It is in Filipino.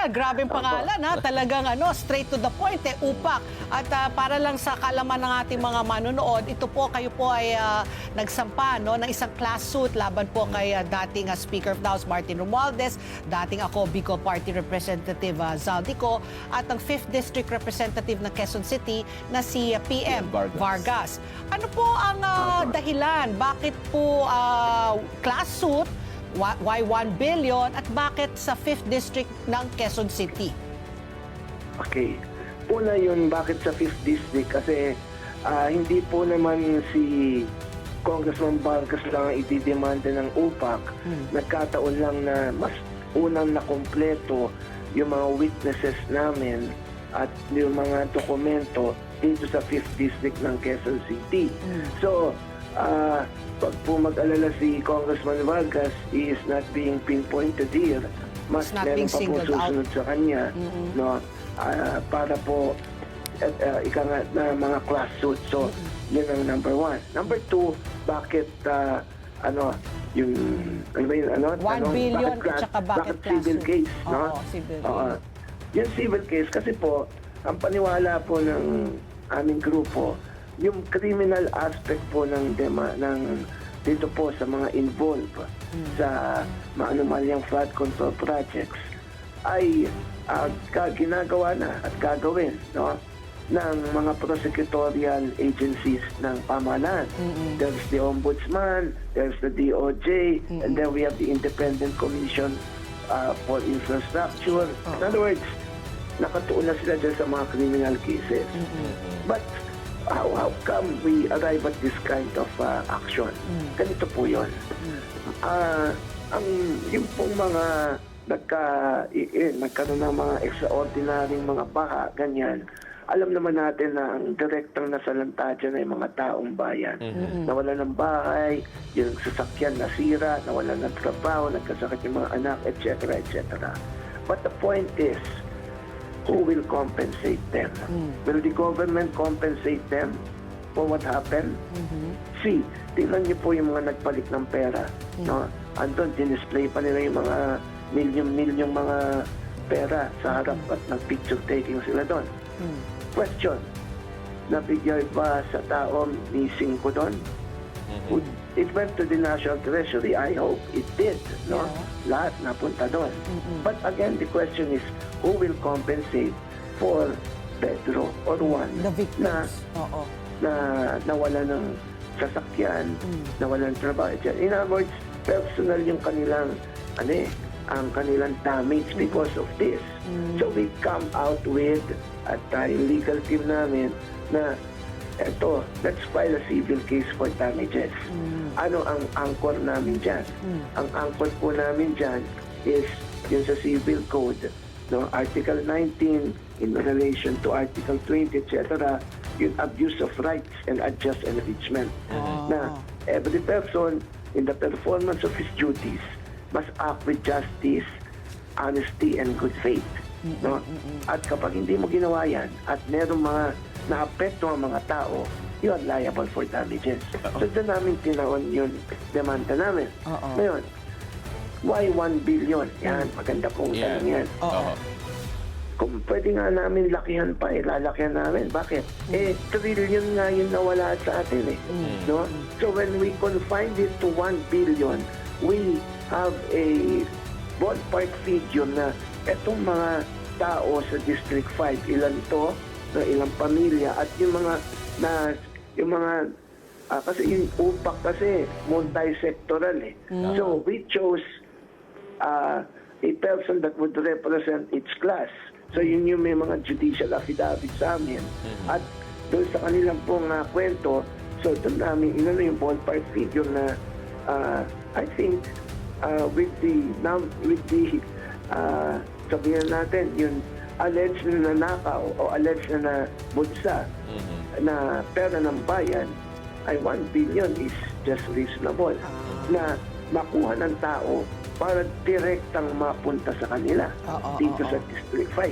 Criminal, grabeng pangalan ha. Talagang straight to the point upak. At para lang sa kalaman ng ating mga manonood, ito po, kayo po ay nagsampa ng isang class suit laban po kay dating Speaker of the House Martin Romualdez, dating ako Bicol Party Representative Zaldico, at ang 5th District Representative ng Quezon City na si PM Vargas. Ano po ang dahilan? Bakit po class suit? Why 1 billion? At bakit sa 5th District ng Quezon City? Okay. Una yun, bakit sa 5th District? Kasi hindi po naman si Congressman Vargas lang ang ididemanda ng UPAC. Nagkataon lang na mas unang nakompleto yung mga witnesses namin at yung mga dokumento dito sa 5th District ng Quezon City. So, pag po mag-alala si Congressman Vargas, he is not being pinpointed here. Mas meron pa po susunod sa kanya, no? Para po ika nga na mga class suit. So, yun ang number 1. Number 2, bakit yung 1 billion at saka bakit civil case, no? Civil case. Yung civil case kasi po, ang paniwala po ng aming grupo, yung criminal aspect po ng dito po sa mga involved sa maanumalyang flood control projects ay ginagawa na at gagawin, no, ng mga prosecutorial agencies ng pamahalaan. There's the Ombudsman, there's the DOJ, and then we have the Independent Commission for Infrastructure. In other words, nakatuon na sila dyan sa mga criminal cases. But how come we arrive at this kind of action? Ganito po yun. Yung pong mga nagkaroon ng mga extraordinary mga baha, ganyan, alam naman natin na ang direktang nasalanta dyan ay mga taong bayan. Nawala ng bahay, yung sasakyan nasira, nawala ng trabaho, nagkasakit yung mga anak, etc., etc. But the point is, who will compensate them? Will the government compensate them for what happened? See, tingnan niyo po yung mga nagpalit ng pera. No? Andun, dinisplay pa nila yung mga milyon-milyong mga pera sa harap at nag-picture taking sila doon. Question, nabigay ba sa tao missing ko doon? It went to the National Treasury. I hope it did. No? Lahat napunta doon. But again, the question is, who will compensate for Pedro or Juan The victims. na nawala ng sasakyan, nawala ng trabaho, etc. In other words, personal yung kanilang ang kanilang damage because of this. So we come out with at yung legal team namin na eto, let's file a civil case for damages. Ano ang anchor namin dyan? Ang anchor po namin dyan is yung sa civil code, no? Article 19 in relation to Article 20, etc., yung abuse of rights and unjust enrichment. Na every person in the performance of his duties must act with justice, honesty, and good faith. No? At kapag hindi mo ginawa yan at merong mga naapekto ang mga tao, you are liable for damages. So doon namin tinaon yung demanda namin. Ngayon, why 1 billion? Yan, maganda pong tanong yan. Kung pwede nga namin lakihan pa, lalakyan namin. Bakit? Trillion nga yun nawala sa atin no? So when we confine it to 1 billion, we have a ballpark figure na etong mga tao sa District 5, ilan to, na ilang pamilya, at yung mga kasi yung UPAC kasi multi-sectoral So we chose a person that would represent each class. So yun yung may mga judicial affidavit sa amin. At doon sa kanilang pong kwento, so doon namin yung ballpark figure na I think with the sabihin natin yung alleged na nanakaw o alleged na bulsa na pera ng bayan ay 1 billion is just reasonable na makuha ng tao para direktang mapunta sa kanila dito sa District 5.